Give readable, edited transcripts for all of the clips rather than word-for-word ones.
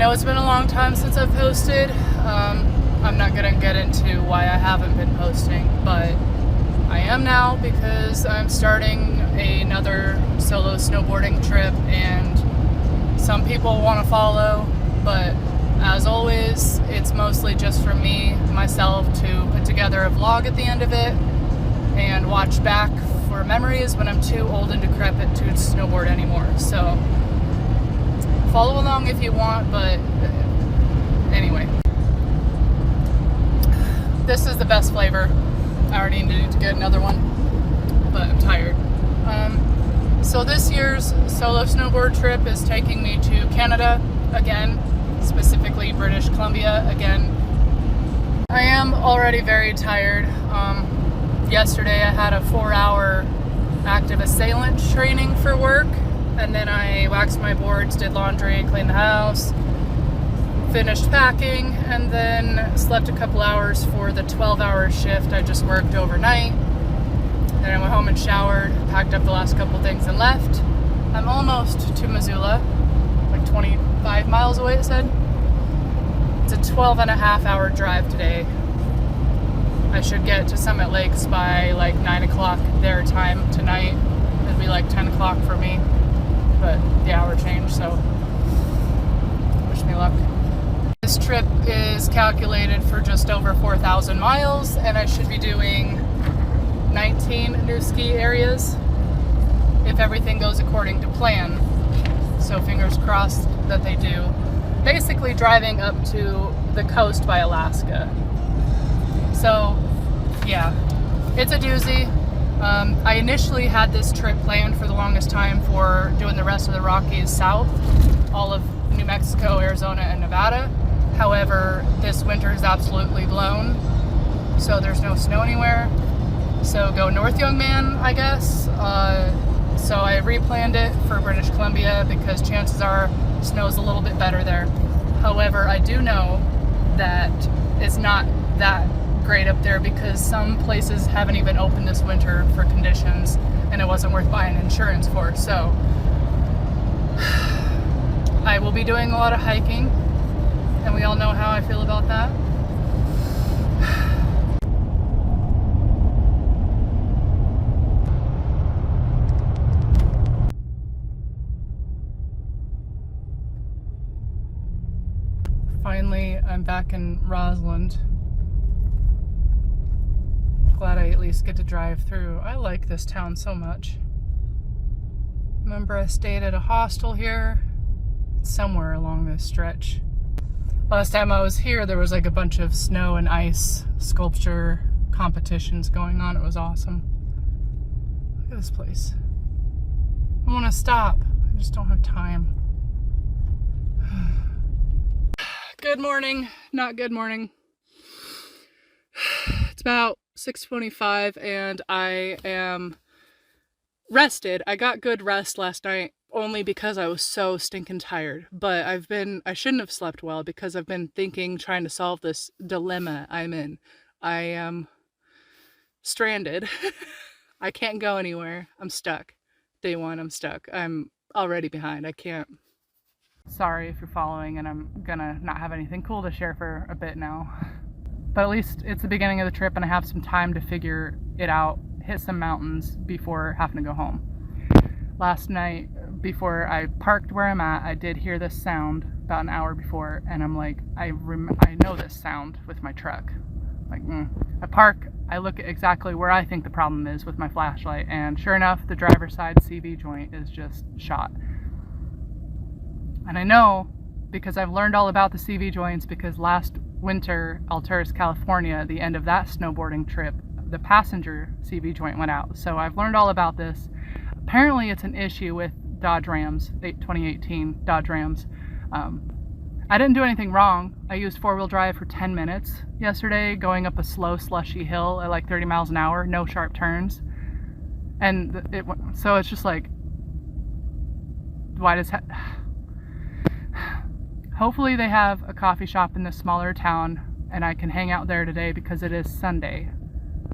know it's been a long time since I've posted. I'm not gonna get into why I haven't been posting, but I am now because I'm starting another solo snowboarding trip and some people want to follow, but as always, it's mostly just for me, myself, to put together a vlog at the end of it and watch back for memories when I'm too old and decrepit to snowboard anymore. So follow along if you want, but anyway. This is the best flavor. I already need to get another one, but I'm tired. So this year's solo snowboard trip is taking me to Canada again, specifically British Columbia again. I am already very tired. Yesterday I had a 4-hour active assailant training for work, and then I waxed my boards, did laundry, cleaned the house, finished packing, and then slept a couple hours for the 12-hour shift I just worked overnight. Then I went home and showered, packed up the last couple things and left. I'm almost to Missoula, like 25 miles away it said. It's a 12-and-a-half-hour drive today. I should get to Summit Lakes by like 9 o'clock their time tonight. It'd be like 10 o'clock for me, but the hour changed, so wish me luck. This trip is calculated for just over 4,000 miles, and I should be doing 19 new ski areas if everything goes according to plan. So fingers crossed that they do. Basically driving up to the coast by Alaska. So yeah, it's a doozy. I initially had this trip planned for the longest time for doing the rest of the Rockies south, all of New Mexico, Arizona, and Nevada. However, this winter is absolutely blown, so there's no snow anywhere. So go north, young man, I guess. So I replanned it for British Columbia because chances are snow's a little bit better there. However, I do know that it's not that great up there because some places haven't even opened this winter for conditions, and it wasn't worth buying insurance for. So I will be doing a lot of hiking, and we all know how I feel about that. Finally, I'm back in Roseland. Glad I at least get to drive through. I like this town so much. Remember, I stayed at a hostel here. It's somewhere along this stretch. Last time I was here, there was like a bunch of snow and ice sculpture competitions going on. It was awesome. Look at this place. I want to stop. I just don't have time. Good morning. Not good morning. It's about 6:25 and I am rested. I got good rest last night only because I was so stinking tired. But I shouldn't have slept well because I've been thinking, trying to solve this dilemma I'm in. I am stranded. I can't go anywhere. I'm stuck. Day one, I'm stuck. I'm already behind. I can't. Sorry if you're following, and I'm gonna not have anything cool to share for a bit now. But at least it's the beginning of the trip and I have some time to figure it out, hit some mountains before having to go home. Last night, before I parked where I'm at, I did hear this sound about an hour before, and I'm like, I know this sound with my truck. Like, I park, I look at exactly where I think the problem is with my flashlight, and sure enough, the driver's side CV joint is just shot. And I know because I've learned all about the CV joints because last winter, Alturas, California, the end of that snowboarding trip, the passenger CV joint went out. So I've learned all about this. Apparently it's an issue with Dodge Rams, 2018 Dodge Rams. I didn't do anything wrong. I used four-wheel drive for 10 minutes yesterday, going up a slow, slushy hill at like 30 miles an hour, no sharp turns. And so it's just like, why does hopefully they have a coffee shop in this smaller town and I can hang out there today because it is Sunday.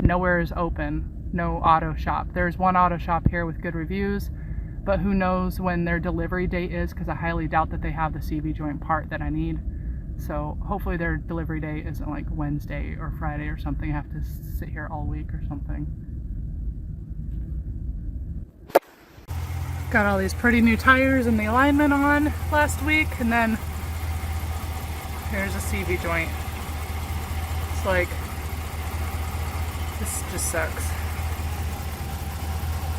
Nowhere is open, no auto shop. There's one auto shop here with good reviews, but who knows when their delivery date is, because I highly doubt that they have the CV joint part that I need. So hopefully their delivery date isn't like Wednesday or Friday or something. I have to sit here all week or something. Got all these pretty new tires and the alignment on last week, and then here's a CV joint. It's like, this just sucks.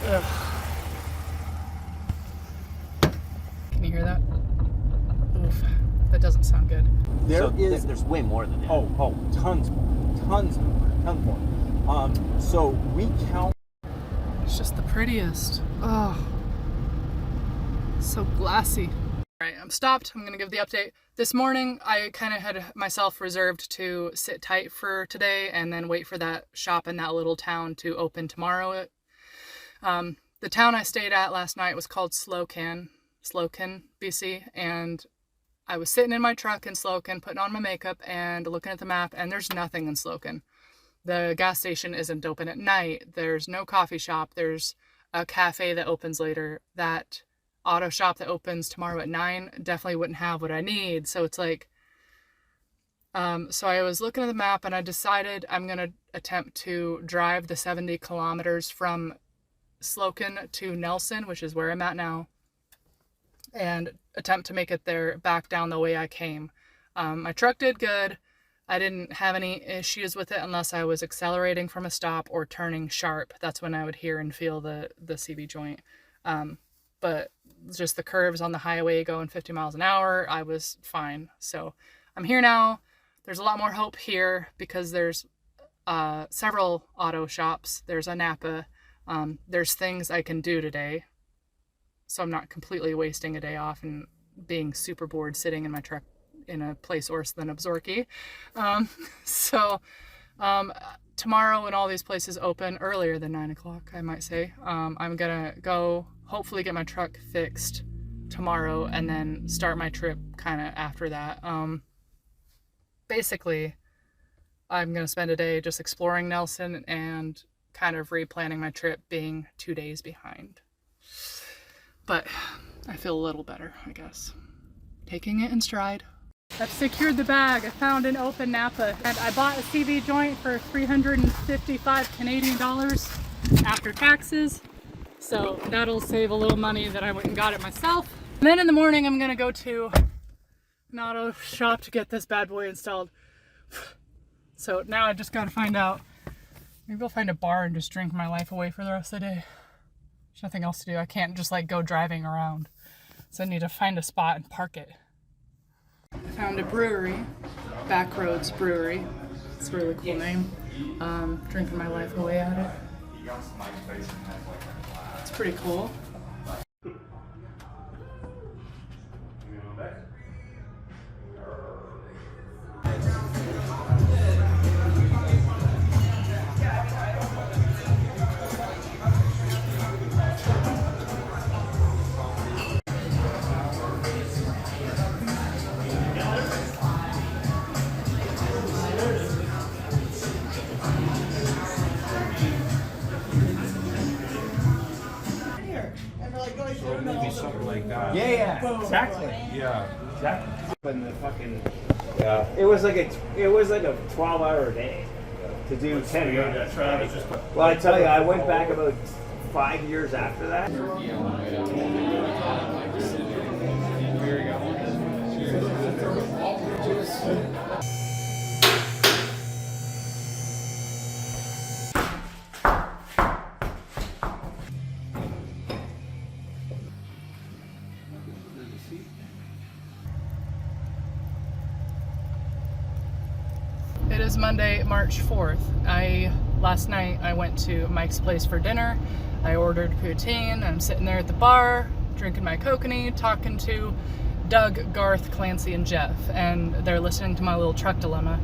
Ugh. Can you hear that? Oof, that doesn't sound good. There's way more than that. Tons more. So we count. It's just the prettiest. Oh, so glassy. All right, I'm stopped. I'm gonna give the update. This morning, I kind of had myself reserved to sit tight for today and then wait for that shop in that little town to open tomorrow. The town I stayed at last night was called Slocan, BC, and I was sitting in my truck in Slocan, putting on my makeup and looking at the map, and there's nothing in Slocan. The gas station isn't open at night. There's no coffee shop. There's a cafe that opens later. That auto shop that opens tomorrow at 9 definitely wouldn't have what I need. So it's like, so I was looking at the map and I decided I'm going to attempt to drive the 70 kilometers from Slocan to Nelson, which is where I'm at now, and attempt to make it there back down the way I came. My truck did good. I didn't have any issues with it unless I was accelerating from a stop or turning sharp. That's when I would hear and feel the CV joint. But just the curves on the highway going 50 miles an hour, I was fine. So I'm here now. There's a lot more hope here because there's several auto shops. There's a Napa. There's things I can do today. So I'm not completely wasting a day off and being super bored sitting in my truck in a place worse than Absorki. Tomorrow when all these places open earlier than 9 o'clock, I might say, I'm gonna go hopefully get my truck fixed tomorrow and then start my trip kind of after that. Basically, I'm gonna spend a day just exploring Nelson and kind of replanning my trip, being 2 days behind. But I feel a little better, I guess. Taking it in stride. I've secured the bag. I found an open Napa and I bought a CV joint for 355 Canadian dollars after taxes. So that'll save a little money that I went and got it myself. And then in the morning, I'm gonna go to an auto shop to get this bad boy installed. So now I just gotta find out, maybe I'll find a bar and just drink my life away for the rest of the day. There's nothing else to do. I can't just like go driving around. So I need to find a spot and park it. I found a brewery, Backroads Brewery. It's a really cool name. Drinking my life away at it. It's pretty cool. Something like that. Yeah, exactly. Yeah. Exactly. When the fucking it was like a 12-hour day to do 10 runs. Well, I tell you, I went back about 5 years after that. It is Monday, March 4th. Last night I went to Mike's place for dinner. I ordered poutine. I'm sitting there at the bar, drinking my kokanee, talking to Doug, Garth, Clancy, and Jeff, and they're listening to my little truck dilemma.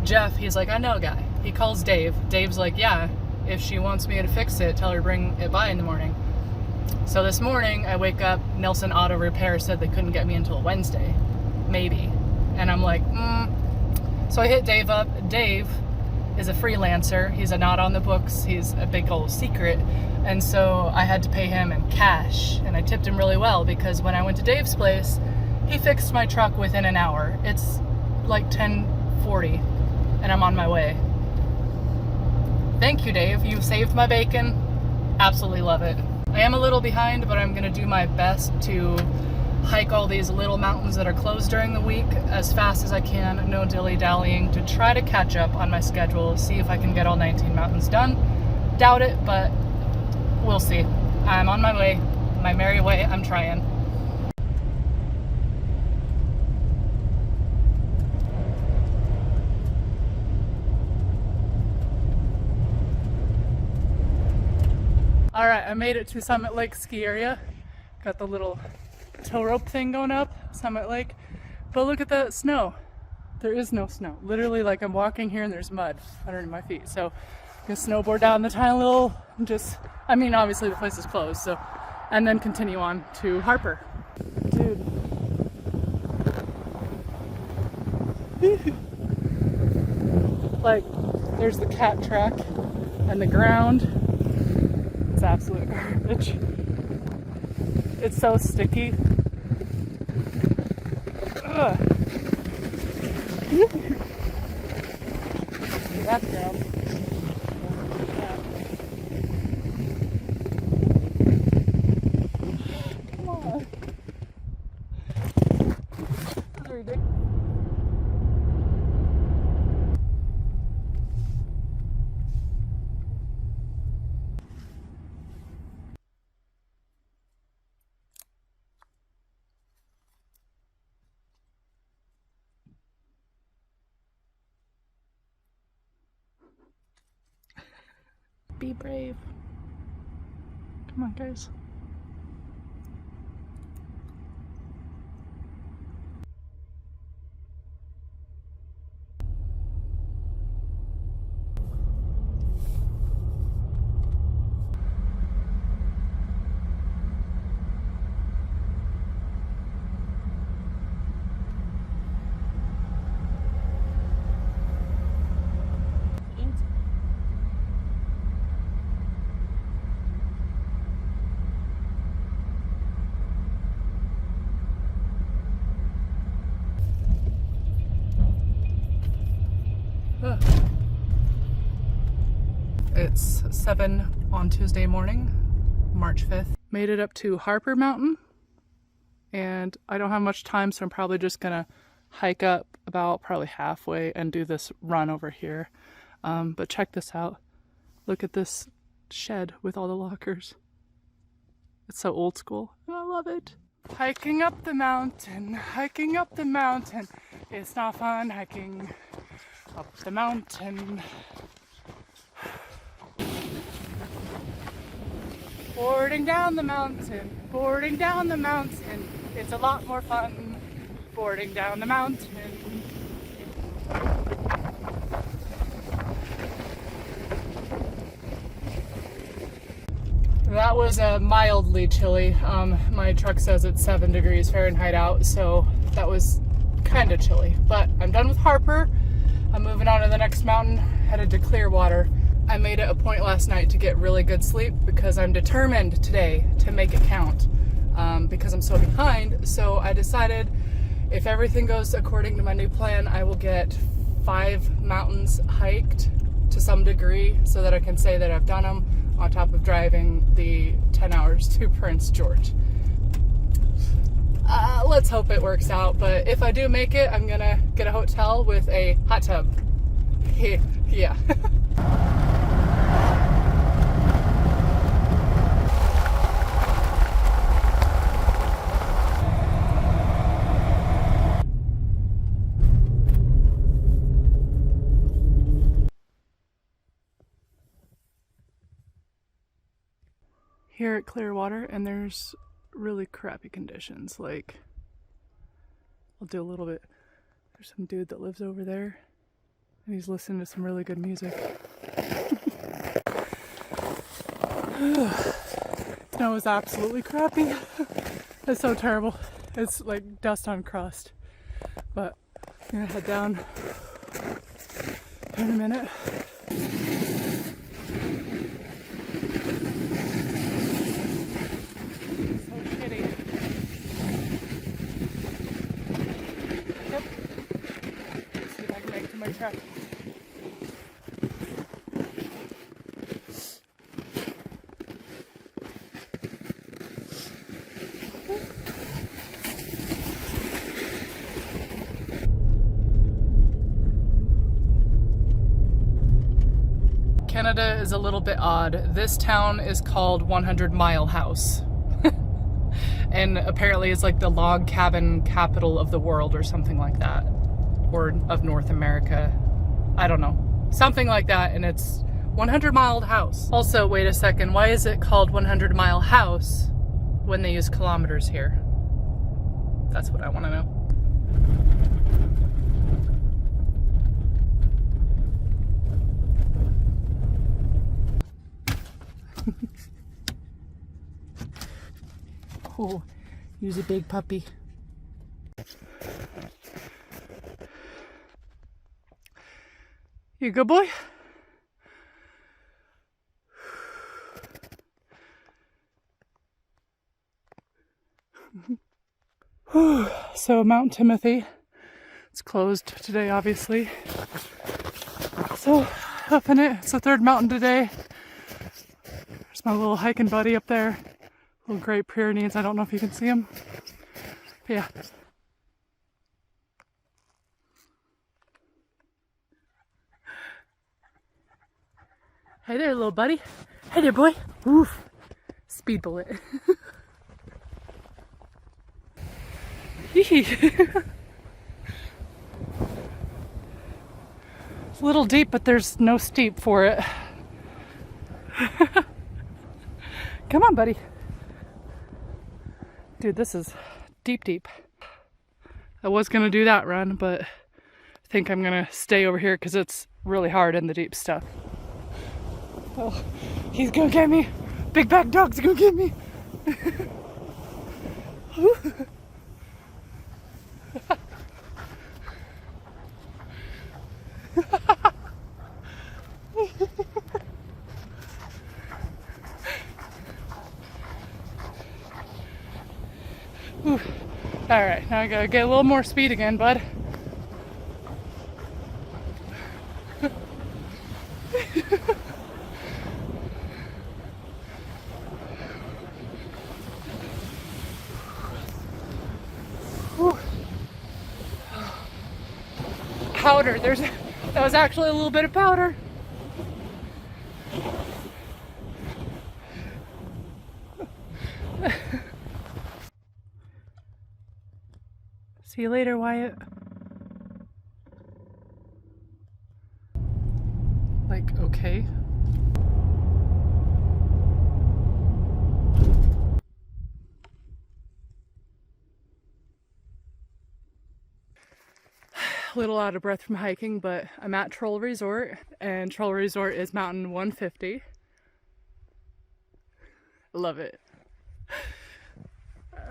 Jeff, he's like, I know a guy. He calls Dave. Dave's like, yeah, if she wants me to fix it, tell her to bring it by in the morning. So this morning I wake up, Nelson Auto Repair said they couldn't get me until Wednesday, maybe. And I'm like, So I hit Dave up. Dave is a freelancer. He's a not on the books. He's a big old secret. And so I had to pay him in cash, and I tipped him really well because when I went to Dave's place, he fixed my truck within an hour. It's like 10:40 and I'm on my way. Thank you, Dave. You saved my bacon. Absolutely love it. I am a little behind, but I'm gonna do my best to hike all these little mountains that are closed during the week as fast as I can, no dilly-dallying, to try to catch up on my schedule, see if I can get all 19 mountains done. Doubt it, but we'll see. I'm on my way, my merry way. I'm trying. All right, I made it to Summit Lake ski area. Got the little tow rope thing going up, Summit Lake. But look at the snow. There is no snow. Literally, like, I'm walking here and there's mud underneath my feet. So I'm gonna snowboard down the tiny little, I mean, obviously the place is closed, so, and then continue on to Harper. Dude. Like, there's the cat track and the ground. It's absolute garbage. It's so sticky. Ugh. That's ground. Come on. That's ridiculous. Be brave. Come on, guys. It's 7 on Tuesday morning, March 5th. Made it up to Harper Mountain, and I don't have much time, so I'm probably just gonna hike up about probably halfway and do this run over here. But check this out. Look at this shed with all the lockers. It's so old school, and I love it. Hiking up the mountain, hiking up the mountain. It's not fun hiking up the mountain. Boarding down the mountain, boarding down the mountain. It's a lot more fun boarding down the mountain. That was mildly chilly. My truck says it's 7 degrees Fahrenheit out, so that was kind of chilly. But I'm done with Harper. I'm moving on to the next mountain, headed to Clearwater. I made it a point last night to get really good sleep because I'm determined today to make it count because I'm so behind. So I decided if everything goes according to my new plan, I will get 5 mountains hiked to some degree so that I can say that I've done them on top of driving the 10 hours to Prince George. Let's hope it works out, but if I do make it, I'm gonna get a hotel with a hot tub. Yeah. Here at Clearwater, and there's really crappy conditions. Like, I'll do a little bit. There's some dude that lives over there, and he's listening to some really good music. Snow is absolutely crappy. It's so terrible. It's like dust on crust. But I'm gonna head down. in a minute. So shitty. Yep. Let's see if I can make it to my truck. Canada is a little bit odd. This town is called 100 Mile House. And apparently it's like the log cabin capital of the world or something like that. Or of North America. I don't know. Something like that, and it's 100 Mile House. Also, wait a second, why is it called 100 Mile House when they use kilometers here? That's what I want to know. Oh, he's a big puppy. You a good boy? So Mount Timothy, it's closed today obviously. So up in it, it's the third mountain today. There's my little hiking buddy up there. Little Great Pyrenees, I don't know if you can see them. But yeah. Hey there, little buddy. Hey there, boy. Oof. Speed bullet. It's a little deep, but there's no steep for it. Come on, buddy. Dude, this is deep, deep. I was gonna do that run, but I think I'm gonna stay over here because it's really hard in the deep stuff. Oh, he's gonna get me. Big back dog's gonna get me. All right, now I gotta get a little more speed again, bud. Powder, that was actually a little bit of powder. See you later, Wyatt. Like, okay. A little out of breath from hiking, but I'm at Troll Resort, and Troll Resort is mountain 150. Love it.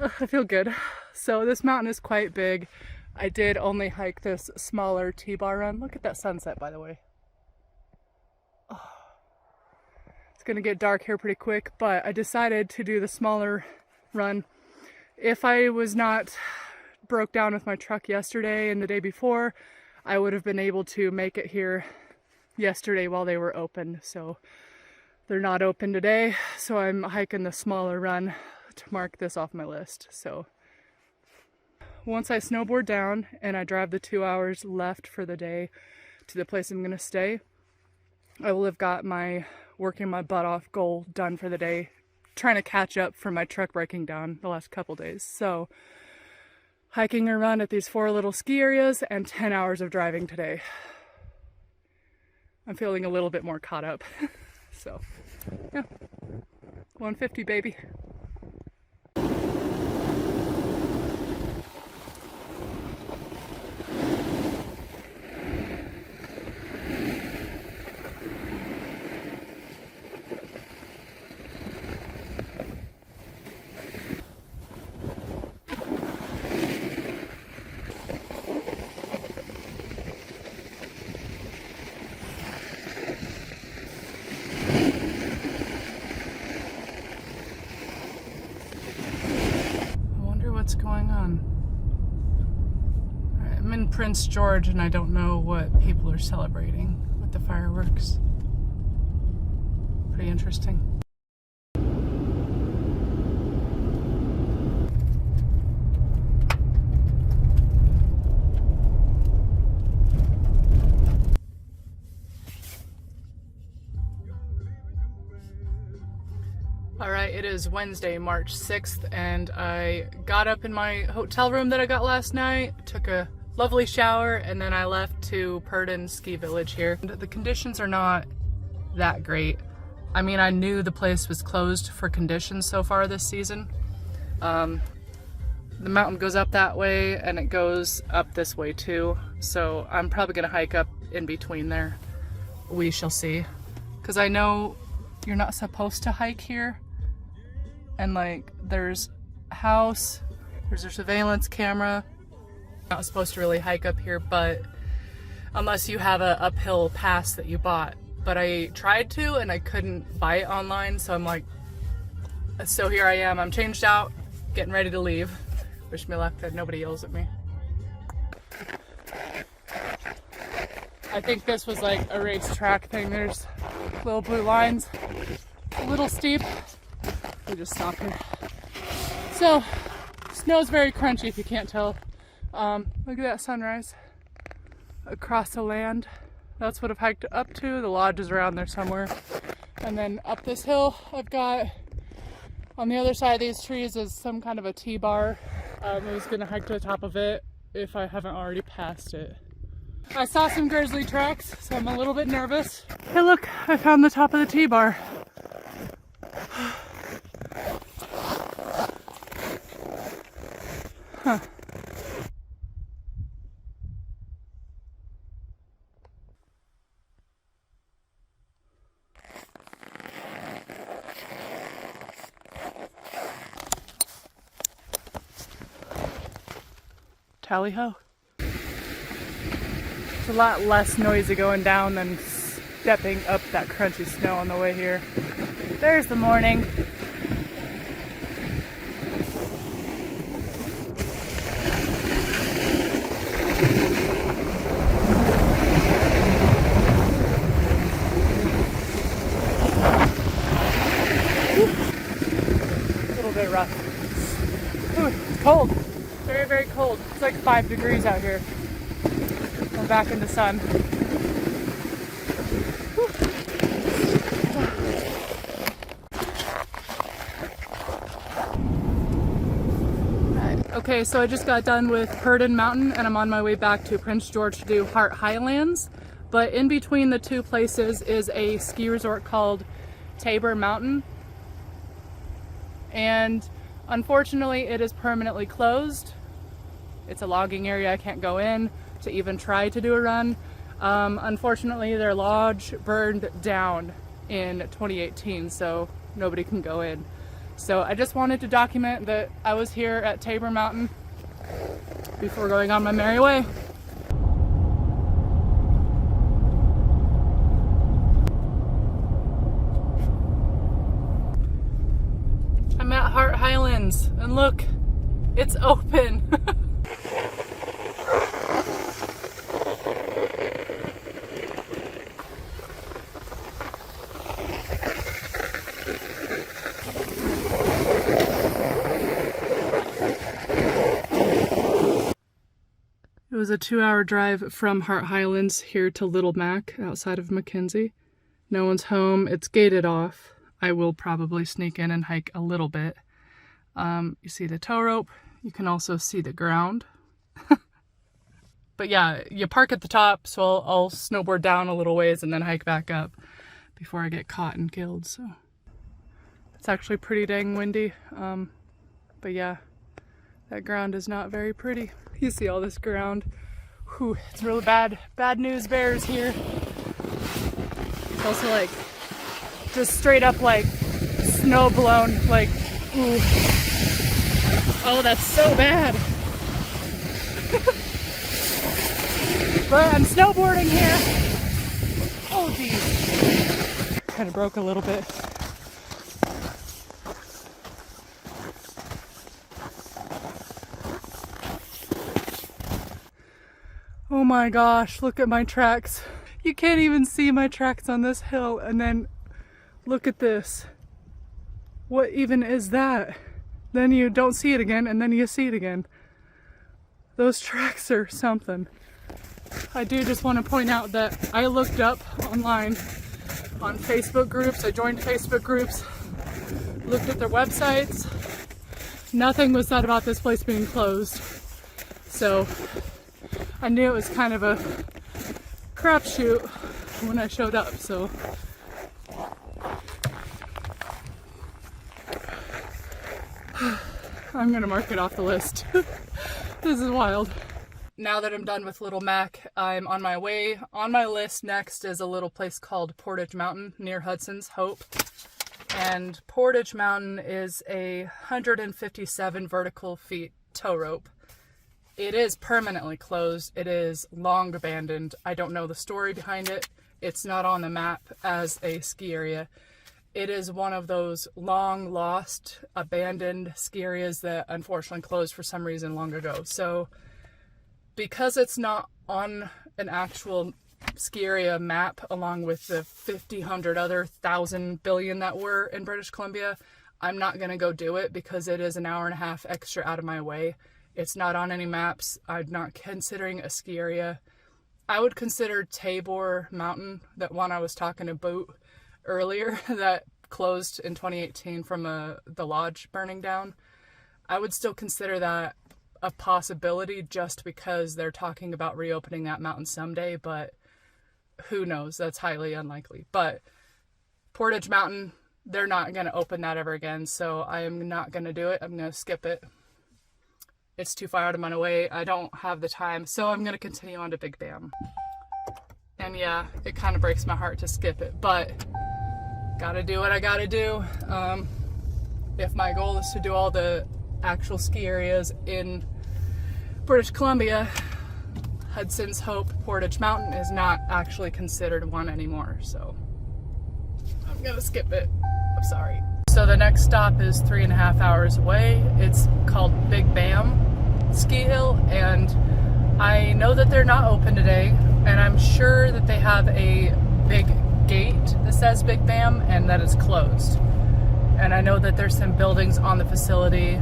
I feel good. So this mountain is quite big. I did only hike this smaller T-bar run. Look at that sunset, by the way. Oh. It's gonna get dark here pretty quick, but I decided to do the smaller run. If I was not broke down with my truck yesterday and the day before, I would have been able to make it here yesterday while they were open. So they're not open today, so I'm hiking the smaller run to mark this off my list. So once I snowboard down and I drive the 2 hours left for the day to the place I'm gonna stay, I will have got my working my butt off goal done for the day, trying to catch up from my truck breaking down the last couple days. So hiking a run at these 4 little ski areas and 10 hours of driving today. I'm feeling a little bit more caught up. So yeah, 150 baby. going on? All right, I'm in Prince George and I don't know what people are celebrating with the fireworks. Pretty interesting. Alright, it is Wednesday, March 6th, and I got up in my hotel room that I got last night, took a lovely shower, and then I left to Purden Ski Village here. The conditions are not that great. I mean, I knew the place was closed for conditions so far this season. The mountain goes up that way, and it goes up this way too, so I'm probably gonna hike up in between there. We shall see. Because I know you're not supposed to hike here. And like, there's a house, there's a surveillance camera. Not supposed to really hike up here, but unless you have a uphill pass that you bought. But I tried to and I couldn't buy it online, so I'm like, so here I am. I'm changed out, getting ready to leave. Wish me luck that nobody yells at me. I think this was like a racetrack thing. There's little blue lines, a little steep. We just stop here. So, snow's very crunchy if you can't tell. Look at that sunrise across the land. That's what I've hiked up to. The lodge is around there somewhere. And then up this hill, I've got, on the other side of these trees is some kind of a T-bar. I was gonna hike to the top of it if I haven't already passed it. I saw some grizzly tracks, so I'm a little bit nervous. Hey look, I found the top of the T-bar. Huh. Tally ho. It's a lot less noisy going down than stepping up that crunchy snow on the way here. There's the morning. A little bit rough. Ooh, it's cold. Very, very cold. It's like 5 degrees out here. We're back in the sun. Okay, so I just got done with Purden Mountain and I'm on my way back to Prince George to do Hart Highlands. But in between the two places is a ski resort called Tabor Mountain. And unfortunately, it is permanently closed. It's a logging area. I can't go in to even try to do a run. Unfortunately, their lodge burned down in 2018, so nobody can go in. So I just wanted to document that I was here at Tabor Mountain before going on my merry way. I'm at Hart Highlands, and look, it's open. It was a 2-hour drive from Hart Highlands here to Little Mac outside of Mackenzie. No one's home. It's gated off. I will probably sneak in and hike a little bit. You see the tow rope. You can also see the ground. But yeah, you park at the top, so I'll snowboard down a little ways and then hike back up before I get caught and killed. So it's actually pretty dang windy. But yeah, that ground is not very pretty. You see all this ground. Whew, it's really bad. Bad news bears here. It's also like just straight up like snow blown, like, ooh. Oh, that's so bad. But I'm snowboarding here. Oh geez. Kind of broke a little bit. Oh my gosh, look at my tracks. You can't even see my tracks on this hill, and then look at this. What even is that? Then you don't see it again, and then you see it again. Those tracks are something. I do just want to point out that I looked up online on Facebook groups. I joined Facebook groups, looked at their websites. Nothing was said about this place being closed. So I knew it was kind of a crapshoot when I showed up. So I'm gonna mark it off the list. This is wild. Now that I'm done with Little Mac, I'm on my way. On my list next is a little place called Portage Mountain near Hudson's Hope. And Portage Mountain is a 157 vertical feet tow rope. It is permanently closed. It is long abandoned. I don't know the story behind it. It's not on the map as a ski area. It is one of those long lost, abandoned ski areas that unfortunately closed for some reason long ago. So because it's not on an actual ski area map along with the 50, 100 other 1,000 billion that were in British Columbia, I'm not going to go do it because it is an hour and a half extra out of my way. It's not on any maps. I'm not considering a ski area. I would consider Tabor Mountain, that one I was talking about earlier that closed in 2018 from the lodge burning down. I would still consider that a possibility just because they're talking about reopening that mountain someday, but who knows? That's highly unlikely. But Portage Mountain, they're not going to open that ever again, so I am not going to do it. I'm going to skip it. It's too far out of my way. I don't have the time, so I'm going to continue on to Big Bam. And yeah, it kind of breaks my heart to skip it, but gotta do what I gotta do. If my goal is to do all the actual ski areas in British Columbia, Hudson's Hope Portage Mountain is not actually considered one anymore, so I'm gonna skip it. I'm sorry. So the next stop is 3.5 hours away. It's called Big Bam Ski Hill, and I know that they're not open today, and I'm sure that they have a big gate that says Big Bam and that it's closed. And I know that there's some buildings on the facility.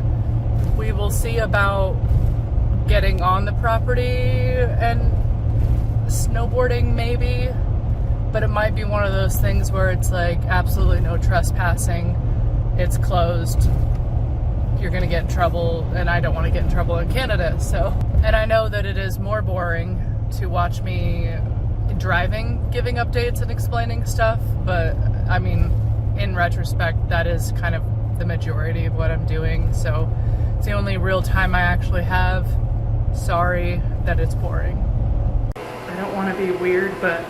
We will see about getting on the property and snowboarding maybe, but it might be one of those things where it's like absolutely no trespassing. It's closed. You're gonna get in trouble, and I don't want to get in trouble in Canada. So, and I know that it is more boring to watch me driving, giving updates and explaining stuff, but I mean, in retrospect, that is kind of the majority of what I'm doing. So it's the only real time I actually have. Sorry that it's boring. I don't want to be weird, but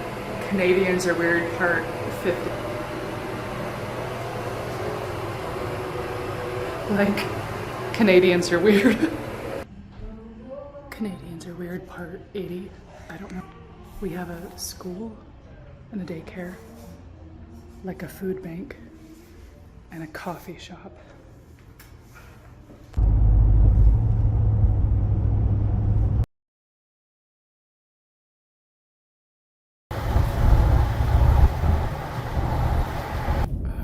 Canadians are weird, part 50. Like, Canadians are weird. Canadians are weird, part 80. I don't know. We have a school and a daycare, like a food bank, and a coffee shop.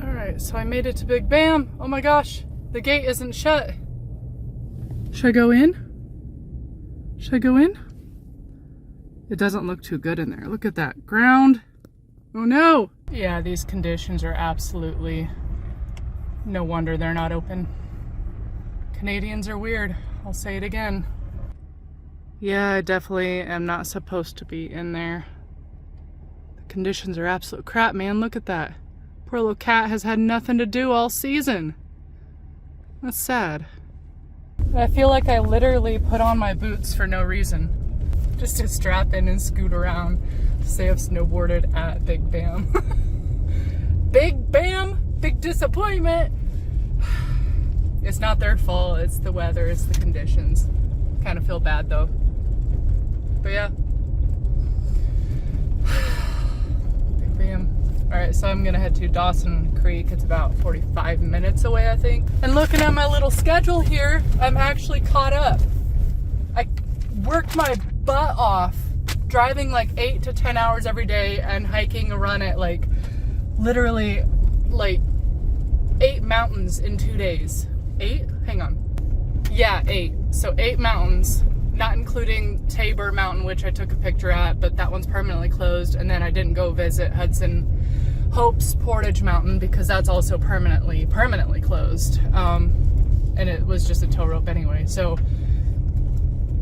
Alright, so I made it to Big Bam. Oh my gosh, the gate isn't shut. Should I go in? Should I go in? It doesn't look too good in there. Look at that ground. Oh no! Yeah, these conditions are absolutely... no wonder they're not open. Canadians are weird. I'll say it again. Yeah, I definitely am not supposed to be in there. The conditions are absolute crap, man. Look at that. Poor little cat has had nothing to do all season. That's sad. I feel like I literally put on my boots for no reason. Just to strap in and scoot around to say I've snowboarded at Big Bam. Big Bam! Big disappointment! It's not their fault, it's the weather, it's the conditions. Kind of feel bad though. But yeah. Big Bam. Alright, so I'm gonna head to Dawson Creek. It's about 45 minutes away, I think. And looking at my little schedule here, I'm actually caught up. I worked my butt off driving like 8 to 10 hours every day and hiking a run at like literally like 8 mountains in 2 days. 8? Hang on. Yeah, 8. So 8 mountains, not including Tabor Mountain, which I took a picture at, but that one's permanently closed. And then I didn't go visit Hudson Hope's Portage Mountain because that's also permanently closed. And it was just a tow rope anyway. So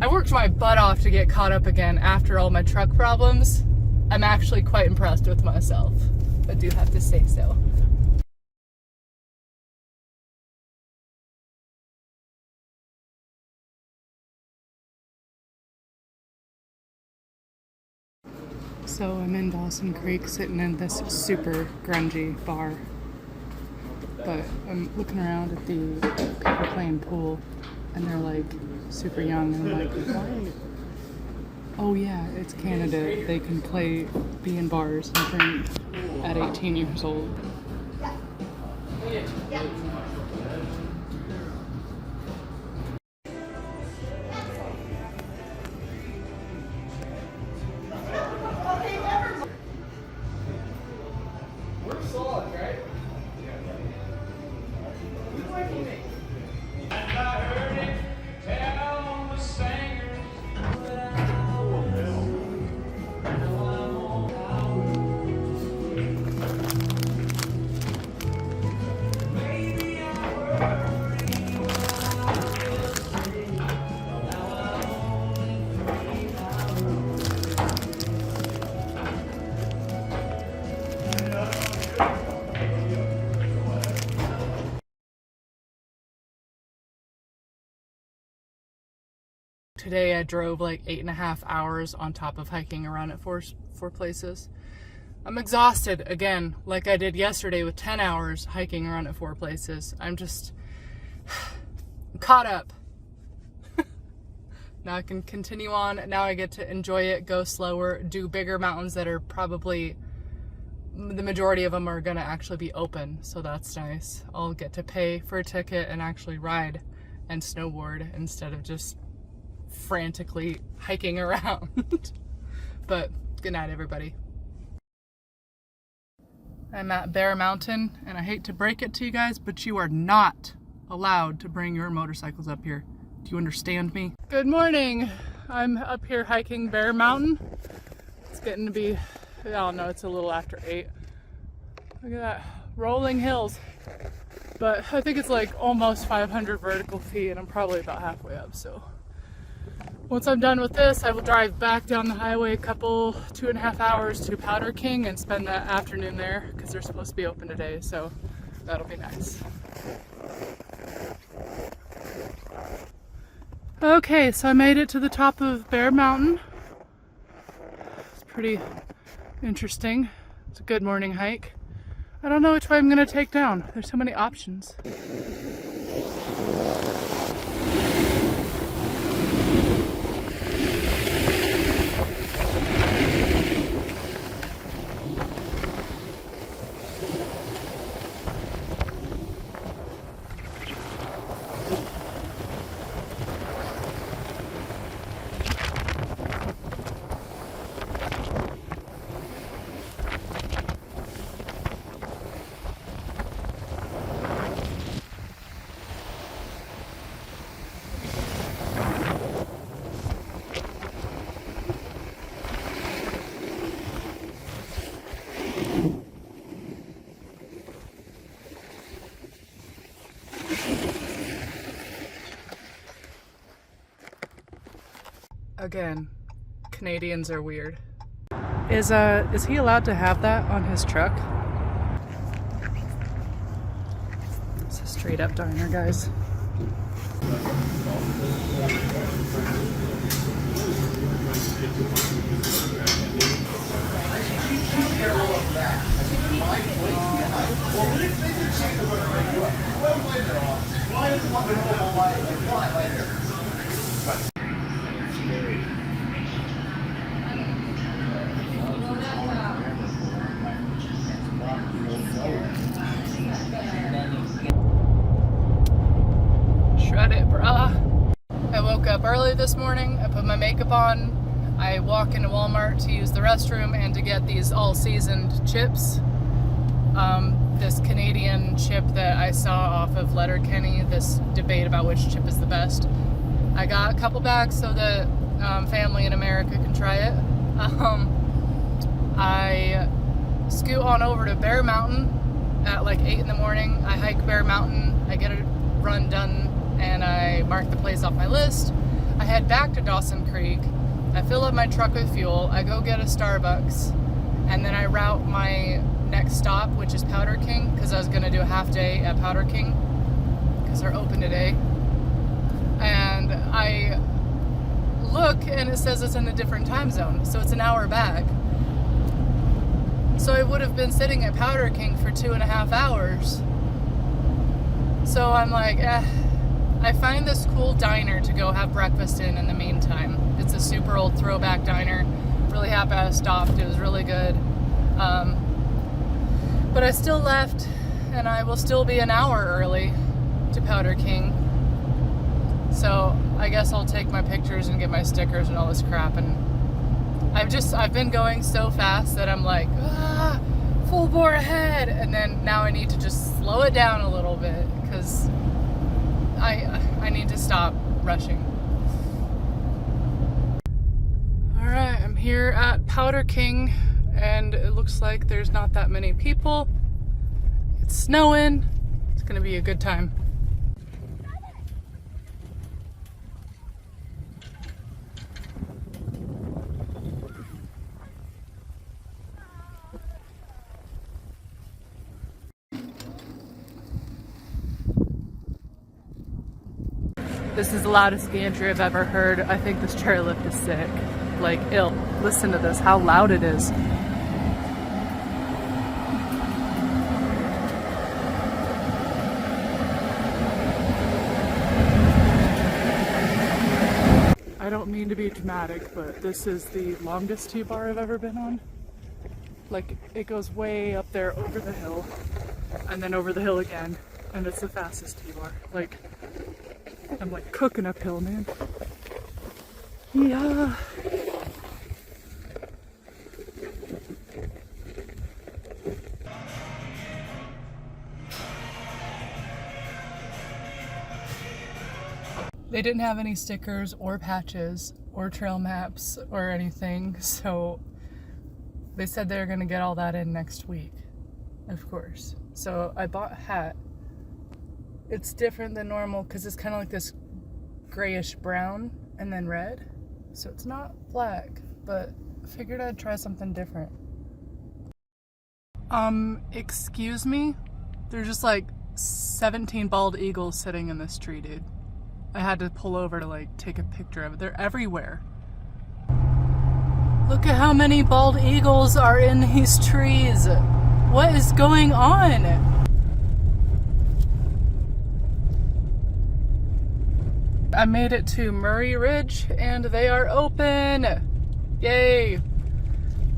I worked my butt off to get caught up again after all my truck problems. I'm actually quite impressed with myself. I do have to say so. So I'm in Dawson Creek sitting in this super grungy bar. But I'm looking around at the people playing pool and they're like super young and I'm like, why? Oh yeah, it's Canada. They can be in bars and drink at 18 years old. Today I drove like 8.5 hours on top of hiking around at four places. I'm exhausted again, like I did yesterday with 10 hours hiking around at 4 places. I'm just caught up. Now I can continue on. Now I get to enjoy it, go slower, do bigger mountains that are probably, the majority of them are gonna actually be open. So that's nice. I'll get to pay for a ticket and actually ride and snowboard instead of just frantically hiking around. But good night, everybody. I'm at Bear Mountain and I hate to break it to you guys, but you are not allowed to bring your motorcycles up here. Do you understand me? Good morning. I'm up here hiking Bear Mountain. It's getting to be, I don't know, it's a little after 8. Look at that, rolling hills. But I think it's like almost 500 vertical feet and I'm probably about halfway up, so. Once I'm done with this, I will drive back down the highway 2.5 hours to Powder King and spend that afternoon there because they're supposed to be open today, so that'll be nice. Okay, so I made it to the top of Bear Mountain. It's pretty interesting. It's a good morning hike. I don't know which way I'm gonna take down. There's so many options. Again, Canadians are weird. Is he allowed to have that on his truck? It's a straight up diner, guys. Shred it, brah. I woke up early this morning. I put my makeup on. I walk into Walmart to use the restroom and to get these all-seasoned chips. This Canadian chip that I saw off of Letterkenny, this debate about which chip is the best. I got a couple bags so that family in America can try it. I scoot on over to Bear Mountain at like 8 in the morning. I hike Bear Mountain, I get a run done, and I mark the place off my list. I head back to Dawson Creek. I fill up my truck with fuel. I go get a Starbucks, and then I route my next stop, which is Powder King, because I was going to do a half day at Powder King because they're open today. And I look and it says it's in a different time zone, so it's an hour back. So I would have been sitting at Powder King for 2.5 hours. So I'm like, I find this cool diner to go have breakfast in the meantime. It's a super old throwback diner. Really happy I stopped. It was really good. But I still left, and I will still be an hour early to Powder King. So I guess I'll take my pictures and get my stickers and all this crap. And I've been going so fast that I'm like, full bore ahead. And then now I need to just slow it down a little bit because I need to stop rushing. All right, I'm here at Powder King, and it looks like there's not that many people. It's snowing. It's gonna be a good time. This is the loudest gantry I've ever heard. I think this chairlift is sick. Like, ill. Listen to this, how loud it is. I don't mean to be dramatic, but this is the longest T-bar I've ever been on. Like, it goes way up there over the hill, and then over the hill again, and it's the fastest T-bar. Like, I'm like cooking uphill, man. Yeah. They didn't have any stickers or patches or trail maps or anything, so they said they were gonna get all that in next week, of course. So I bought a hat. It's different than normal because it's kind of like this grayish brown and then red. So it's not black, but I figured I'd try something different. Excuse me? There's just like 17 bald eagles sitting in this tree, dude. I had to pull over to like take a picture of it. They're everywhere. Look at how many bald eagles are in these trees. What is going on? I made it to Murray Ridge and they are open. Yay.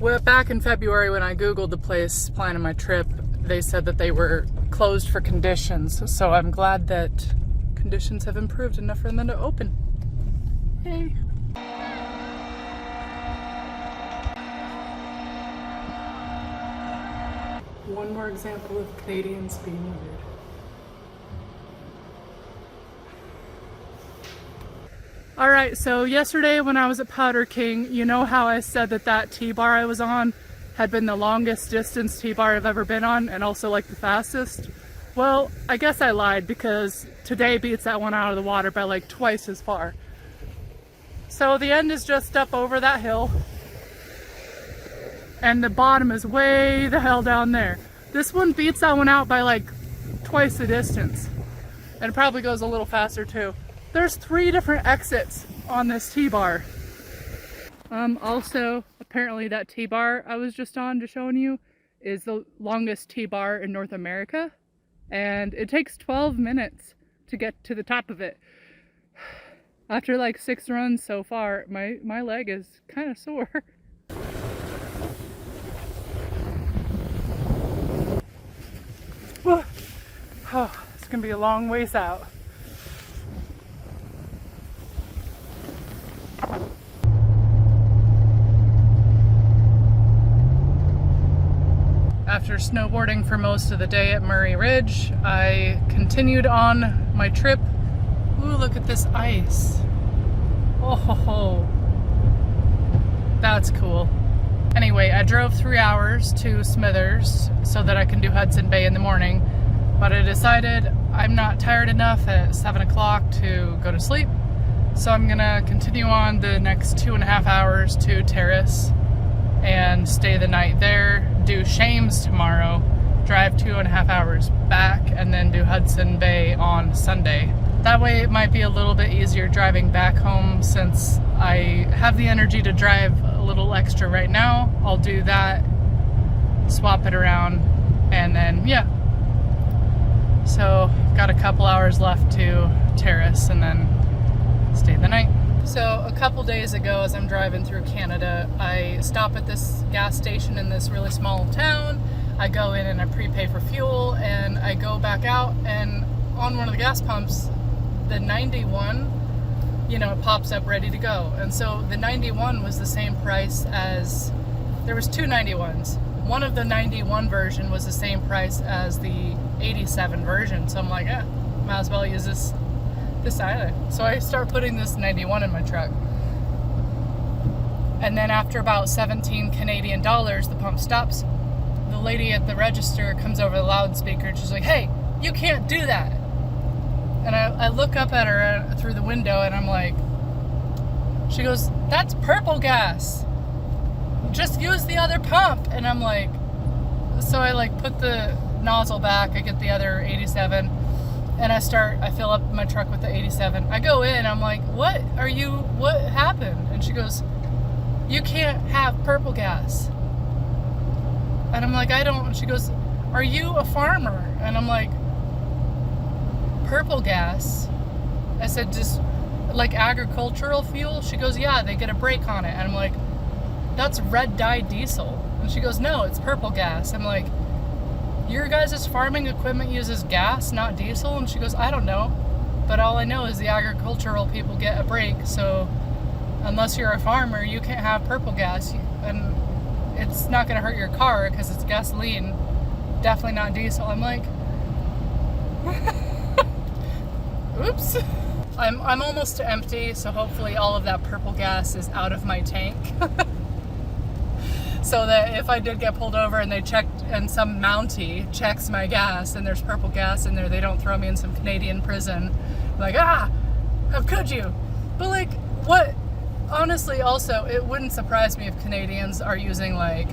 Well, back in February when I Googled the place planning my trip, they said that they were closed for conditions. So I'm glad that conditions have improved enough for them to open. Yay. One more example of Canadians being weird. Alright, so yesterday when I was at Powder King, you know how I said that that T-bar I was on had been the longest distance T-bar I've ever been on and also like the fastest? Well, I guess I lied because today beats that one out of the water by like twice as far. So the end is just up over that hill and the bottom is way the hell down there. This one beats that one out by like twice the distance and it probably goes a little faster too. There's 3 different exits on this T-bar. Also, apparently that T-bar I was just on just showing you is the longest T-bar in North America. And it takes 12 minutes to get to the top of it. After like 6 runs so far, my leg is kind of sore. Oh, it's gonna be a long ways out. snowboarding for most of the day at Murray Ridge. I continued on my trip. Ooh, look at this ice. Oh ho ho. That's cool. Anyway, I drove 3 hours to Smithers so that I can do Hudson Bay in the morning, but I decided I'm not tired enough at 7 o'clock to go to sleep, so I'm gonna continue on the next 2.5 hours to Terrace and stay the night there, do Shames tomorrow, drive 2.5 hours back, and then do Hudson Bay on Sunday. That way it might be a little bit easier driving back home since I have the energy to drive a little extra right now. I'll do that, swap it around, and then yeah. So got a couple hours left to Terrace and then stay the night. So a couple days ago as I'm driving through Canada, I stop at this gas station in this really small town. I go in and I prepay for fuel and I go back out, and on one of the gas pumps, the 91, you know, it pops up ready to go. And so the 91 was the same price as, there was two 91s. One of the 91 version was the same price as the 87 version. So I'm like, might as well use this either. So I start putting this 91 in my truck. And then after about 17 Canadian dollars, the pump stops. The lady at the register comes over the loudspeaker and she's like, hey, you can't do that. And I look up at her through the window and I'm like, she goes, that's purple gas. Just use the other pump. And I'm like, so I like put the nozzle back, I get the other 87, and I fill up my truck with the 87. I go in, I'm like, what happened? And she goes, you can't have purple gas. And I'm like, I don't. She goes, are you a farmer? And I'm like, purple gas? I said, just like agricultural fuel? She goes, yeah, they get a break on it. And I'm like, that's red dye diesel. And she goes, no, it's purple gas. I'm like, your guys' farming equipment uses gas, not diesel? And she goes, I don't know, but all I know is the agricultural people get a break, so unless you're a farmer, you can't have purple gas, and it's not going to hurt your car because it's gasoline, definitely not diesel. I'm like, oops. I'm almost empty, so hopefully all of that purple gas is out of my tank. So that if I did get pulled over and they checked, and some Mountie checks my gas and there's purple gas in there, they don't throw me in some Canadian prison. Like, how could you? But like, what? Honestly, also, it wouldn't surprise me if Canadians are using, like,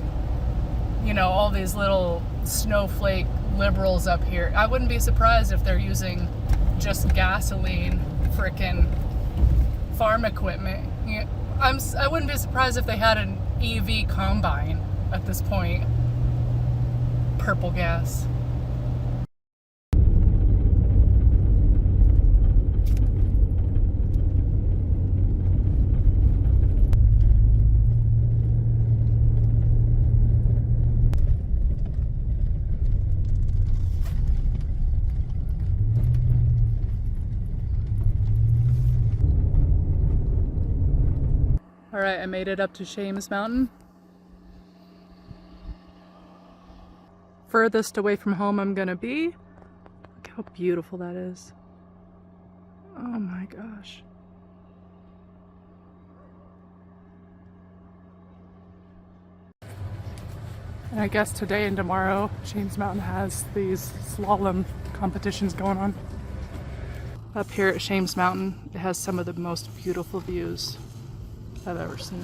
you know, all these little snowflake liberals up here. I wouldn't be surprised if they're using just gasoline frickin' farm equipment. I wouldn't be surprised if they had an EV combine at this point. Purple gas. All right, I made it up to Shames Mountain. Furthest away from home I'm gonna be. Look how beautiful that is. Oh my gosh. And I guess today and tomorrow, Shames Mountain has these slalom competitions going on. Up here at Shames Mountain, it has some of the most beautiful views I've ever seen.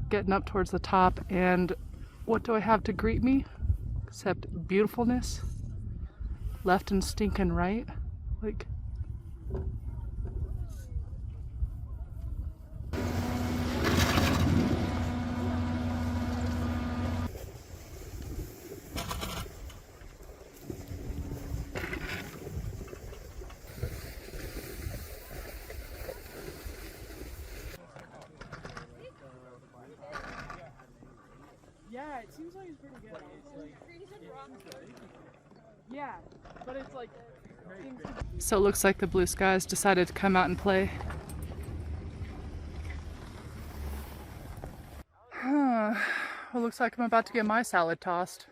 Getting up towards the top, and what do I have to greet me except beautifulness? Left and stinking right. Like, yeah, it seems like it's pretty good. Yeah, but it's like... So it looks like the blue skies decided to come out and play. looks like I'm about to get my salad tossed.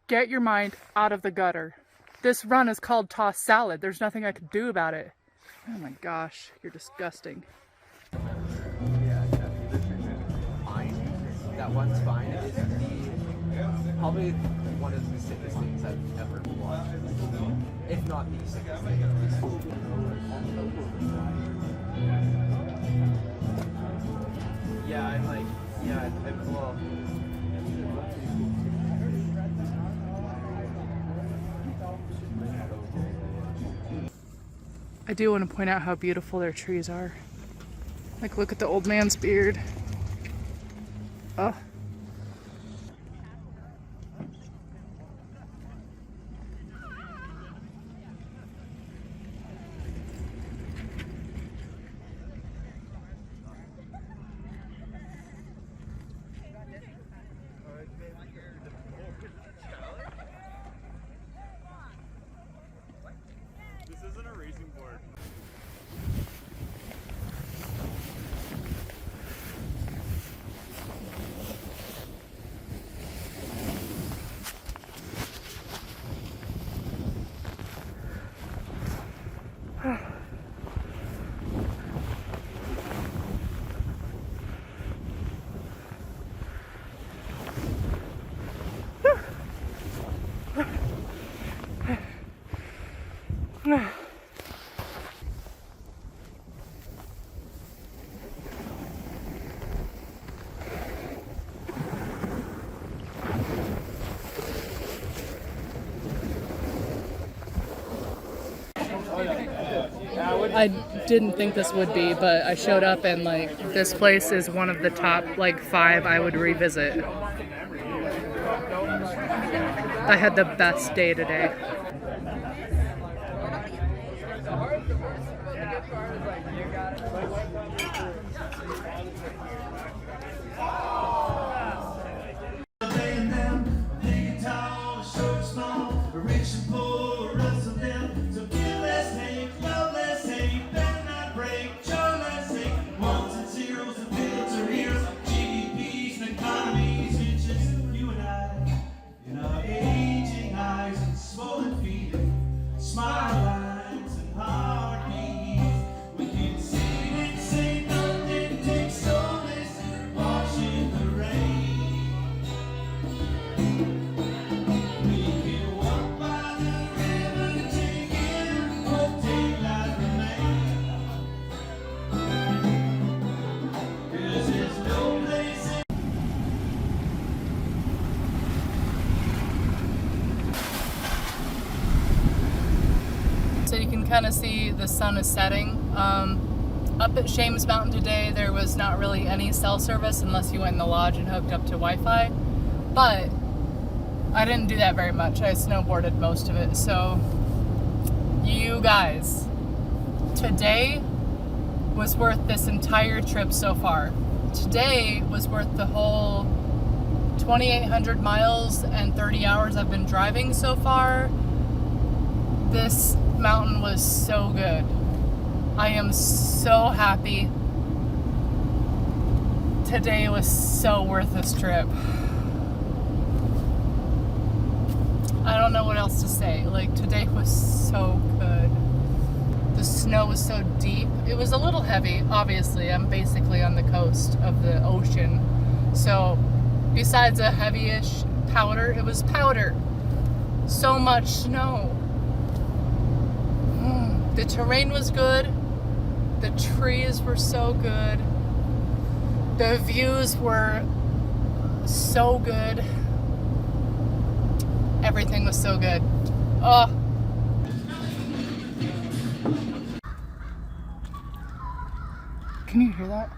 Get your mind out of the gutter. This run is called Toss Salad. There's nothing I can do about it. Oh my gosh, you're disgusting. Yeah, fine. That one's fine. It's probably one of the sickest things I've ever watched. If not the sickest thing, at least. Yeah, I'm like, well. I do want to point out how beautiful their trees are. Like, look at the old man's beard. Oh. This isn't a racing board. I didn't think this would be, but I showed up and like this place is one of the top like 5 I would revisit. I had the best day today. So you can kind of see the sun is setting. Up at Shames Mountain today, there was not really any cell service unless you went in the lodge and hooked up to Wi-Fi. But I didn't do that very much. I snowboarded most of it. So you guys, today was worth this entire trip so far. Today was worth the whole 2,800 miles and 30 hours I've been driving so far. This mountain was so good. I am so happy. Today was so worth this trip. I don't know what else to say. Like, today was so good. The snow was so deep. It was a little heavy, obviously. I'm basically on the coast of the ocean. So, besides a heavy-ish powder, it was powder. So much snow. The terrain was good. The trees were so good. The views were so good. Everything was so good. Oh. Can you hear that?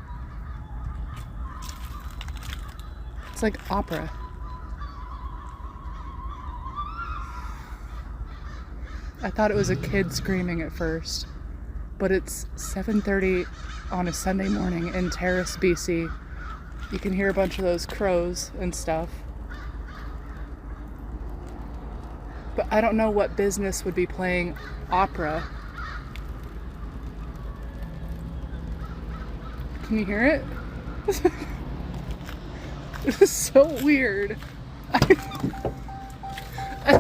It's like opera. I thought it was a kid screaming at first, but it's 7:30 on a Sunday morning in Terrace, BC. You can hear a bunch of those crows and stuff. But I don't know what business would be playing opera. Can you hear it? It is so weird. I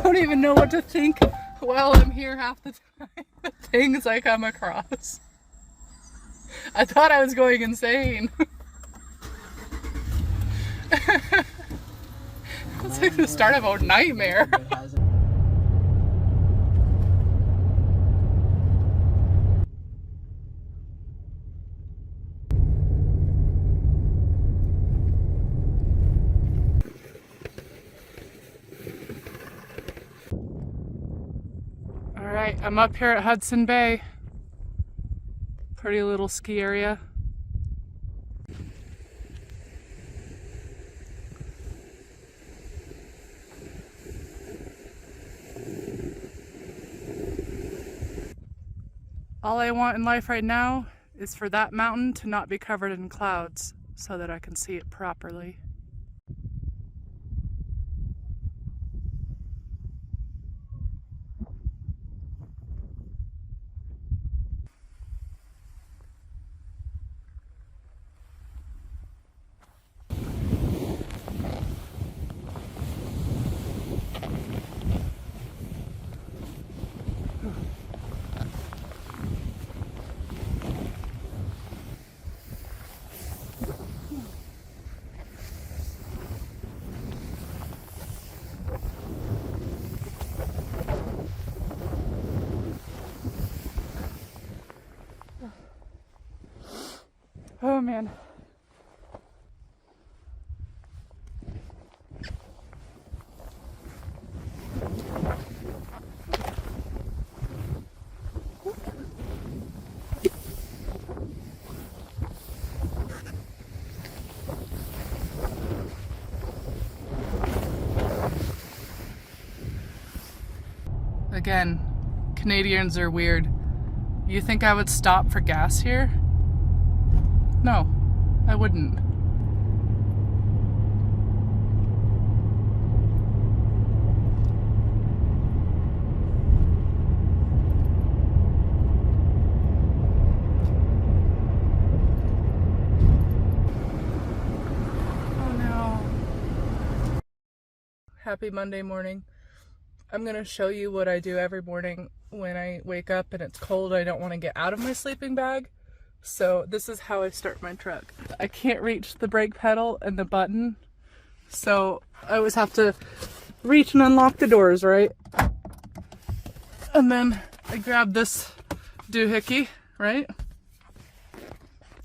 don't even know what to think while I'm here half the time. The things I come across. I thought I was going insane. It's like the start of a nightmare. Alright, I'm up here at Hudson Bay. Pretty little ski area. All I want in life right now is for that mountain to not be covered in clouds so that I can see it properly. Oh man. Again, Canadians are weird. You think I would stop for gas here? No, I wouldn't. Oh no. Happy Monday morning. I'm gonna show you what I do every morning when I wake up and it's cold. I don't want to get out of my sleeping bag. So this is how I start my truck. I can't reach the brake pedal and the button, so I always have to reach and unlock the doors, right? And then I grab this doohickey, right?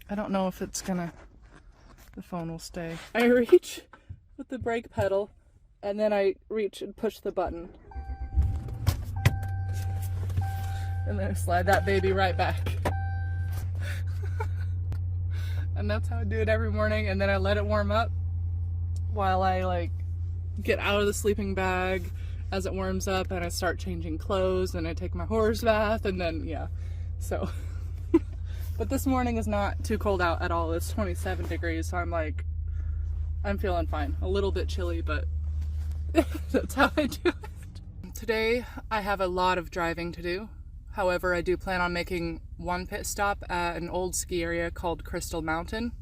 I don't know if it's gonna, the phone will stay. I reach with the brake pedal and then I reach and push the button. And then I slide that baby right back. And that's how I do it every morning, and then I let it warm up while I like get out of the sleeping bag as it warms up, and I start changing clothes and I take my horse bath, and then yeah, so but this morning is not too cold out at all. It's 27 degrees, so I'm feeling fine. A little bit chilly, but that's how I do it. Today I have a lot of driving to do. However, I do plan on making one pit stop at an old ski area called Crystal Mountain.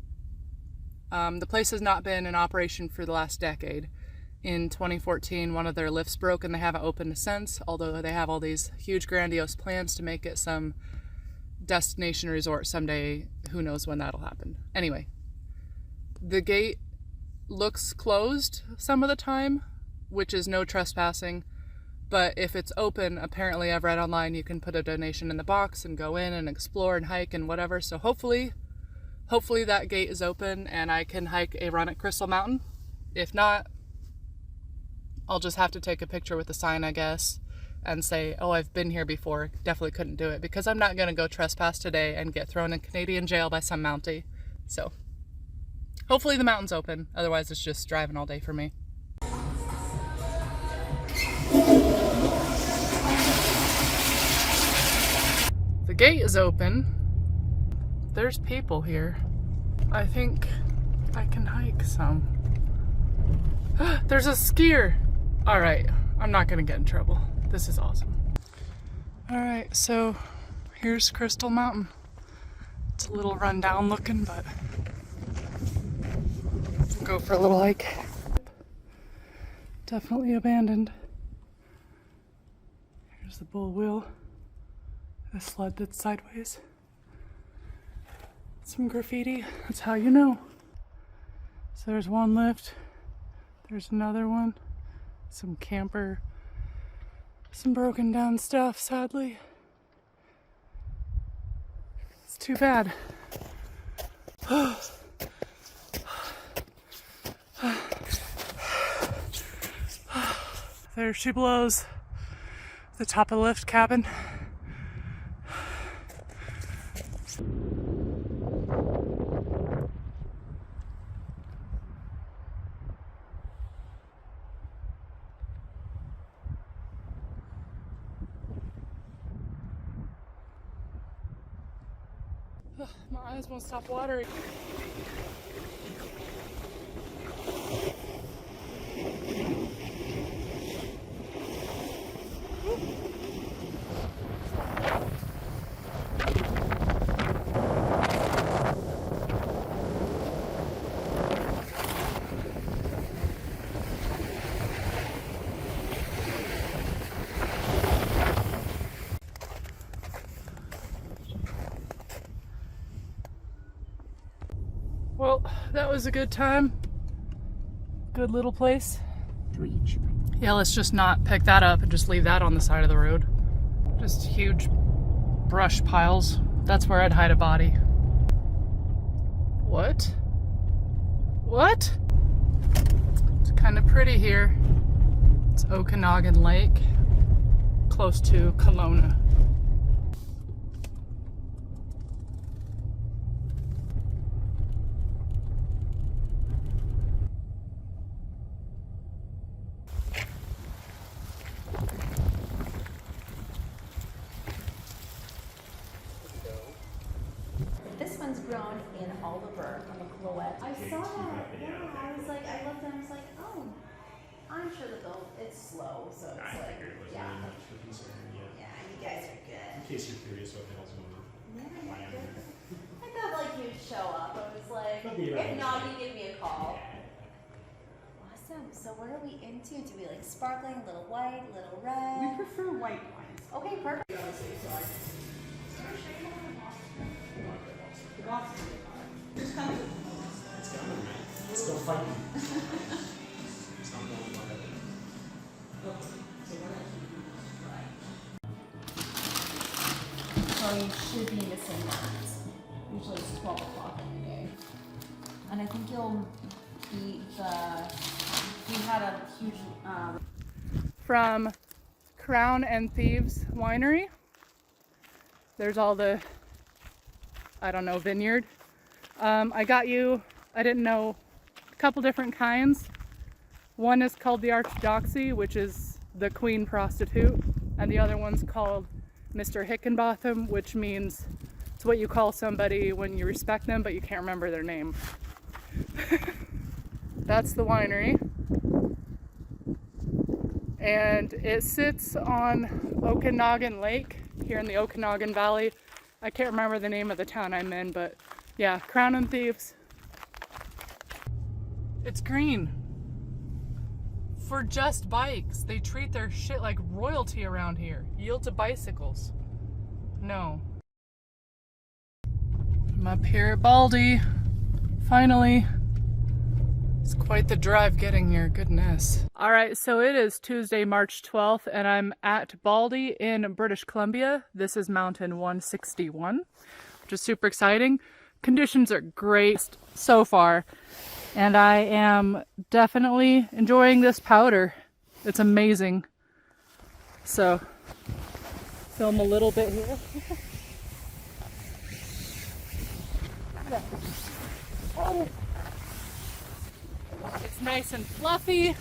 The place has not been in operation for the last decade. In 2014, one of their lifts broke and they haven't opened since, although they have all these huge grandiose plans to make it some destination resort someday. Who knows when that'll happen. Anyway, the gate looks closed some of the time, which is no trespassing. But if it's open, apparently I've read online you can put a donation in the box and go in and explore and hike and whatever. So hopefully that gate is open and I can hike a run at Crystal Mountain. If not, I'll just have to take a picture with the sign, I guess, and say, oh, I've been here before. Definitely couldn't do it because I'm not going to go trespass today and get thrown in Canadian jail by some Mountie. So hopefully the mountain's open. Otherwise, it's just driving all day for me. The gate is open. There's people here. I think I can hike some. There's a skier. All right, I'm not gonna get in trouble. This is awesome. All right, so here's Crystal Mountain. It's a little run down looking, but Go for a little hike. Definitely abandoned. Here's the bull wheel. A sled that's sideways. Some graffiti. That's how you know. So there's one lift. There's another one. Some camper. Some broken down stuff, sadly. It's too bad. There she blows. The top of the lift cabin. Ugh, my eyes won't stop watering. Well, that was a good time. Good little place. Yeah, let's just not pick that up and just leave that on the side of the road. Just huge brush piles. That's where I'd hide a body. What? What? It's kind of pretty here. It's Okanagan Lake, close to Kelowna. This one's grown in Oliver on the Clearwater. I saw that. Yeah, I was like, I looked and I was like, oh, I'm sure that it's slow, so it's I like, figured it wasn't yeah, really much for concern, yeah. yeah, you guys are good. In case you're curious what the hell's going on. Yeah, Why you're I'm good. here. I thought like you'd show up. I was like, Could be if around. not, you give me a call. Yeah. Awesome. So what are we into? To be like sparkling, little white, little We red. prefer white wines. Okay, perfect. The box is just kind of It's coming, man. It's still fighting. It's not going well. So you should be missing that. Usually it's 12 o'clock every day. And I think you'll beat we had a huge, From Crown and Thieves Winery. There's all the, I don't know, vineyard. I got you, I didn't know, a couple different kinds. One is called the Archdoxy, which is the queen prostitute, and the other one's called Mr. Hickenbotham, which means it's what you call somebody when you respect them, but you can't remember their name. That's the winery. And it sits on Okanagan Lake here in the Okanagan Valley. I can't remember the name of the town I'm in, but yeah, Crown and Thieves. It's green. For just bikes. They treat their shit like royalty around here. Yield to bicycles. No. I'm up here at Baldy. Finally. It's quite the drive getting here, goodness. All right, so it is Tuesday, March 12th, and I'm at Baldy in British Columbia. This is Mountain 161, which is super exciting. Conditions are great so far, and I am definitely enjoying this powder. It's amazing. So, film a little bit here. Oh. It's nice and fluffy.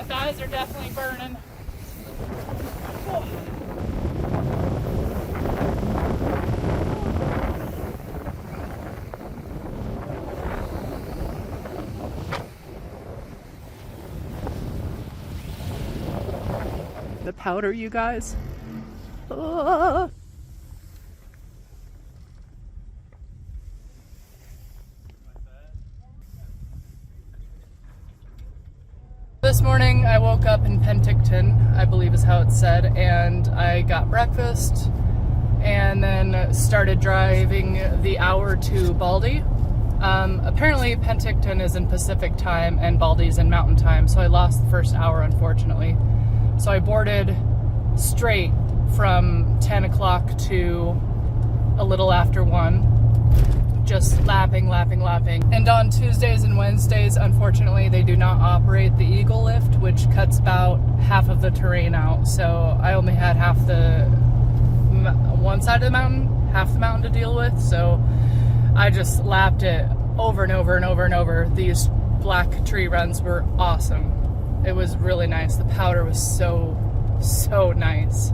My thighs are definitely burning. The powder, you guys. Ah. This morning I woke up in Penticton, I believe is how it's said, and I got breakfast and then started driving the hour to Baldy. Apparently Penticton is in Pacific time and Baldy's in Mountain time, so I lost the first hour unfortunately. So I boarded straight from 10 o'clock to a little after 1, just lapping. And on Tuesdays and Wednesdays, unfortunately, they do not operate the Eagle Lift, which cuts about half of the terrain out. So I only had half the one side of the mountain, half the mountain to deal with. So I just lapped it over and over. These black tree runs were awesome. It was really nice. The powder was so nice.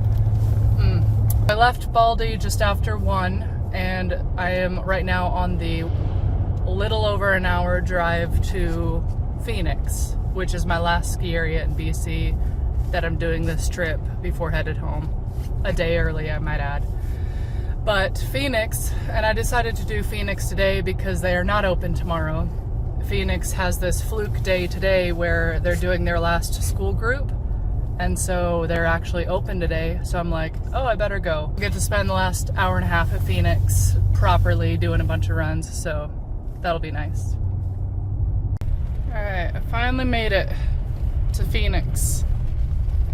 I left Baldy just after 1, and I am right now on the little over an hour drive to Phoenix, which is my last ski area in BC that I'm doing this trip before headed home. A day early, I might add. But Phoenix, and I decided to do Phoenix today because they are not open tomorrow. Phoenix has this fluke day today where they're doing their last school group, and so they're actually open today. So I'm like, oh, I better go. I get to spend the last hour and a half at Phoenix properly doing a bunch of runs, so that'll be nice. All right, I finally made it to Phoenix.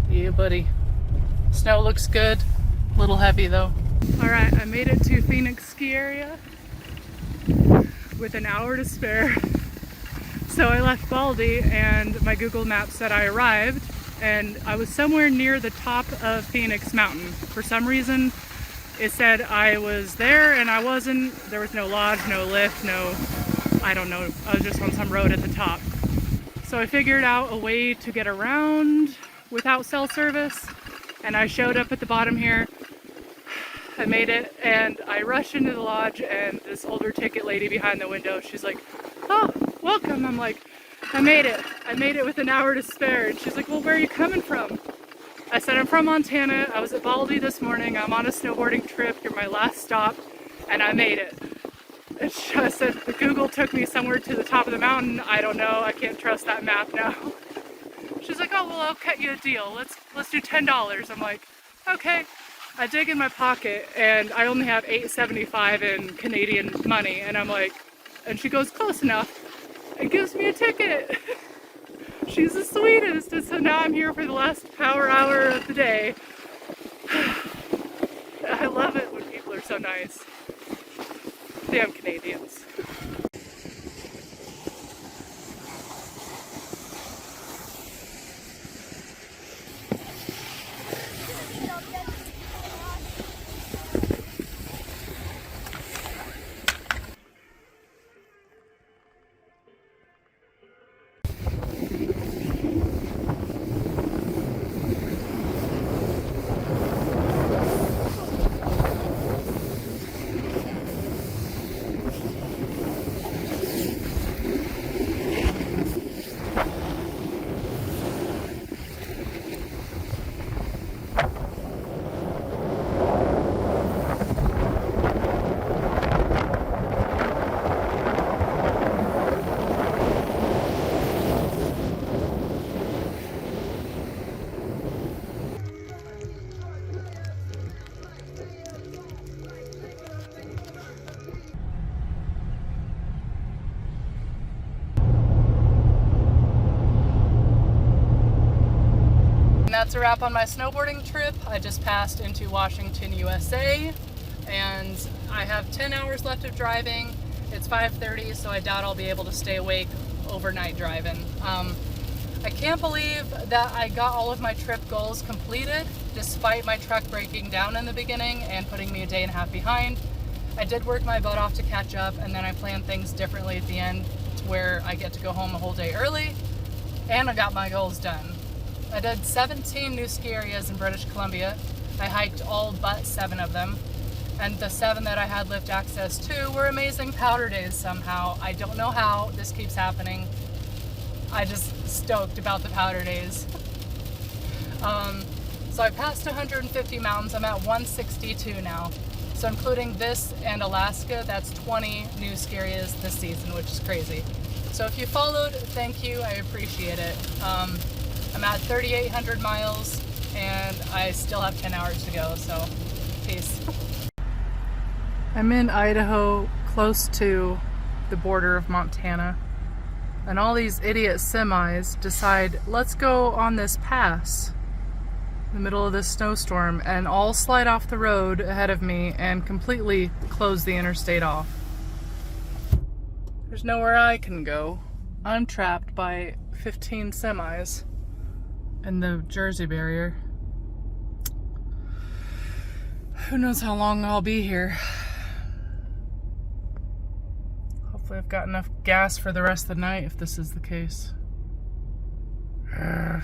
Yeah, buddy. Snow looks good, a little heavy though. All right, I made it to Phoenix ski area with an hour to spare. So I left Baldy and my Google Maps said I arrived, and I was somewhere near the top of Phoenix Mountain. For some reason, it said I was there and I wasn't. There was no lodge, no lift, I don't know. I was just on some road at the top. So I figured out a way to get around without cell service, and I showed up at the bottom here. I made it, and I rushed into the lodge, and this older ticket lady behind the window, she's like, oh, welcome. I'm like, I made it with an hour to spare. And she's like, well, where are you coming from? I said, I'm from Montana. I was at Baldy this morning. I'm on a snowboarding trip. You're my last stop, and I made it. And I said, the Google took me somewhere to the top of the mountain. I don't know. I can't trust that map now. She's like, oh, well, I'll cut you a deal. Let's do $10. I'm like, okay. I dig in my pocket, and I only have $8.75 in Canadian money, and I'm like, and she goes, close enough, and gives me a ticket. She's the sweetest, and so now I'm here for the last power hour of the day. I love it when people are so nice. Damn Canadians. That's a wrap on my snowboarding trip. I just passed into Washington, USA, and I have 10 hours left of driving. It's 5:30, so I doubt I'll be able to stay awake overnight driving. I can't believe that I got all of my trip goals completed despite my truck breaking down in the beginning and putting me a day and a half behind. I did work my butt off to catch up, and then I planned things differently at the end to where I get to go home a whole day early, and I got my goals done. I did 17 new ski areas in British Columbia. I hiked all but 7 of them. And the 7 that I had lift access to were amazing powder days somehow. I don't know how this keeps happening. I just stoked about the powder days. So I passed 150 mountains. I'm at 162 now. So including this and Alaska, that's 20 new ski areas this season, which is crazy. So if you followed, thank you. I appreciate it. I'm at 3,800 miles and I still have 10 hours to go, so peace. I'm in Idaho, close to the border of Montana, and all these idiot semis decide, let's go on this pass in the middle of this snowstorm, and all slide off the road ahead of me and completely close the interstate off. There's nowhere I can go. I'm trapped by 15 semis in the Jersey barrier. Who knows how long I'll be here. Hopefully I've got enough gas for the rest of the night if this is the case. Urgh.